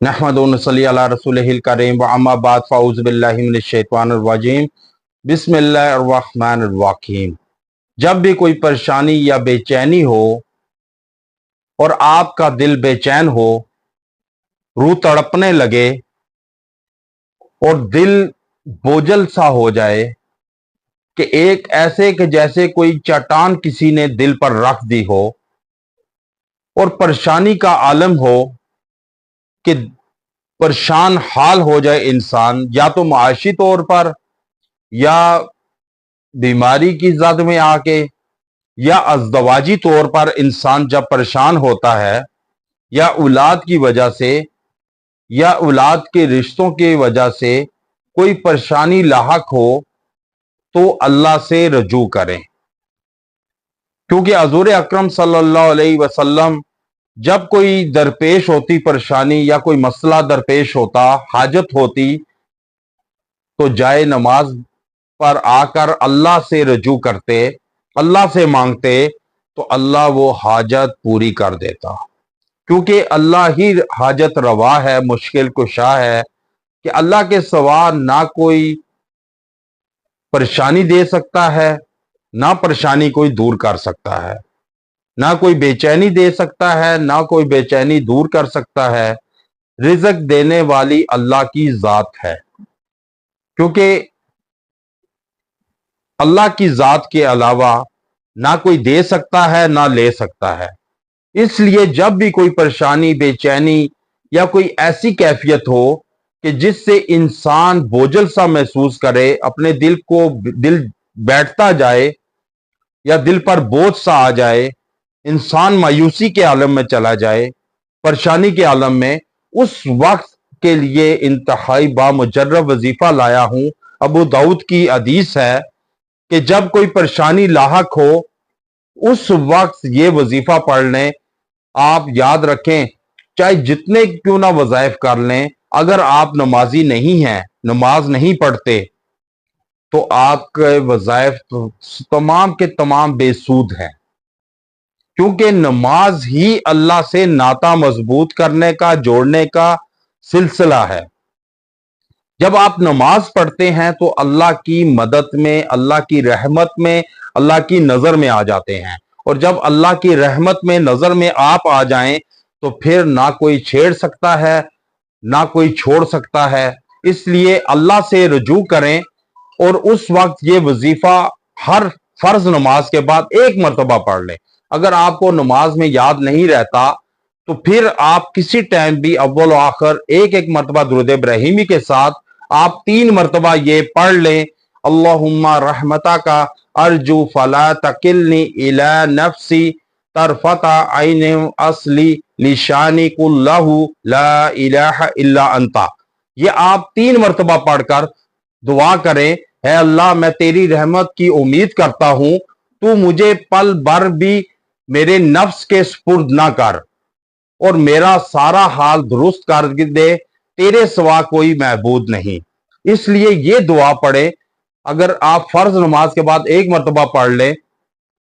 نحمد و نصلی علی رسولہ الکریم و اما بعد فاعوذ باللہ من الشیطان الرجیم بسم اللہ الرحمن الرحیم۔ جب بھی کوئی پریشانی یا بے چینی ہو اور آپ کا دل بے چین ہو، روح تڑپنے لگے اور دل بوجھل سا ہو جائے کہ ایک ایسے کہ جیسے کوئی چٹان کسی نے دل پر رکھ دی ہو، اور پریشانی کا عالم ہو کہ پریشان حال ہو جائے انسان، یا تو معاشی طور پر، یا بیماری کی زد میں آ کے، یا ازدواجی طور پر انسان جب پریشان ہوتا ہے، یا اولاد کی وجہ سے، یا اولاد کے رشتوں کی وجہ سے کوئی پریشانی لاحق ہو تو اللہ سے رجوع کریں، کیونکہ حضور اکرم صلی اللہ علیہ وسلم جب کوئی درپیش ہوتی پریشانی یا کوئی مسئلہ درپیش ہوتا، حاجت ہوتی، تو جائے نماز پر آ کر اللہ سے رجوع کرتے، اللہ سے مانگتے، تو اللہ وہ حاجت پوری کر دیتا، کیونکہ اللہ ہی حاجت روا ہے، مشکل کشا ہے، کہ اللہ کے سوا نہ کوئی پریشانی دے سکتا ہے، نہ پریشانی کوئی دور کر سکتا ہے، نہ کوئی بے چینی دے سکتا ہے، نہ کوئی بے چینی دور کر سکتا ہے۔ رزق دینے والی اللہ کی ذات ہے، کیونکہ اللہ کی ذات کے علاوہ نہ کوئی دے سکتا ہے نہ لے سکتا ہے۔ اس لیے جب بھی کوئی پریشانی، بے چینی یا کوئی ایسی کیفیت ہو کہ جس سے انسان بوجھل سا محسوس کرے، اپنے دل بیٹھتا جائے یا دل پر بوجھ سا آ جائے، انسان مایوسی کے عالم میں چلا جائے، پریشانی کے عالم میں، اس وقت کے لیے انتہائی بامجرب وظیفہ لایا ہوں۔ ابو داؤد کی حدیث ہے کہ جب کوئی پریشانی لاحق ہو اس وقت یہ وظیفہ پڑھ لیں۔ آپ یاد رکھیں، چاہے جتنے کیوں نہ وظائف کر لیں، اگر آپ نمازی نہیں ہیں، نماز نہیں پڑھتے، تو آپ کے وظائف تمام کے تمام بے سود ہیں، کیونکہ نماز ہی اللہ سے ناطہ مضبوط کرنے کا، جوڑنے کا سلسلہ ہے۔ جب آپ نماز پڑھتے ہیں تو اللہ کی مدد میں، اللہ کی رحمت میں، اللہ کی نظر میں آ جاتے ہیں، اور جب اللہ کی رحمت میں، نظر میں آپ آ جائیں تو پھر نہ کوئی چھیڑ سکتا ہے نہ کوئی چھوڑ سکتا ہے۔ اس لیے اللہ سے رجوع کریں، اور اس وقت یہ وظیفہ ہر فرض نماز کے بعد ایک مرتبہ پڑھ لیں۔ اگر آپ کو نماز میں یاد نہیں رہتا تو پھر آپ کسی ٹائم بھی اول و آخر ایک مرتبہ درود ابراہیمی کے ساتھ آپ 3 مرتبہ یہ پڑھ لیں، اللہم رحمتہ کا ارجو فلا تکلنی الی نفسی طرفت عین اصلی لشانی کلہ لا الہ الا انت۔ یہ آپ 3 مرتبہ پڑھ کر دعا کریں، اے اللہ میں تیری رحمت کی امید کرتا ہوں، تو مجھے پل بھر بھی میرے نفس کے سپرد نہ کر، اور میرا سارا حال درست کر دے، تیرے سوا کوئی معبود نہیں۔ اس لیے یہ دعا پڑھیں، اگر آپ فرض نماز کے بعد 1 مرتبہ پڑھ لیں،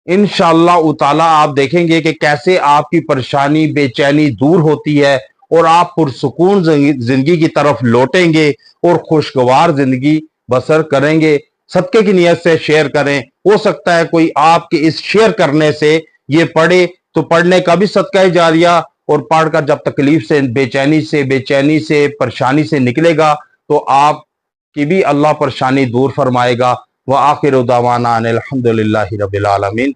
انشاءاللہ تعالی آپ دیکھیں گے کہ کیسے آپ کی پریشانی، بے چینی دور ہوتی ہے، اور آپ پرسکون زندگی کی طرف لوٹیں گے اور خوشگوار زندگی بسر کریں گے۔ صدقے کی نیت سے شیئر کریں، ہو سکتا ہے کوئی آپ کے اس شیئر کرنے سے یہ پڑھے تو پڑھنے کا بھی صدقہ جاریہ، اور پڑھ کر جب تکلیف سے، بے چینی سے، پریشانی سے نکلے گا تو آپ کی بھی اللہ پریشانی دور فرمائے گا۔ وآخر دعوانا ان الحمد للہ رب العالمین۔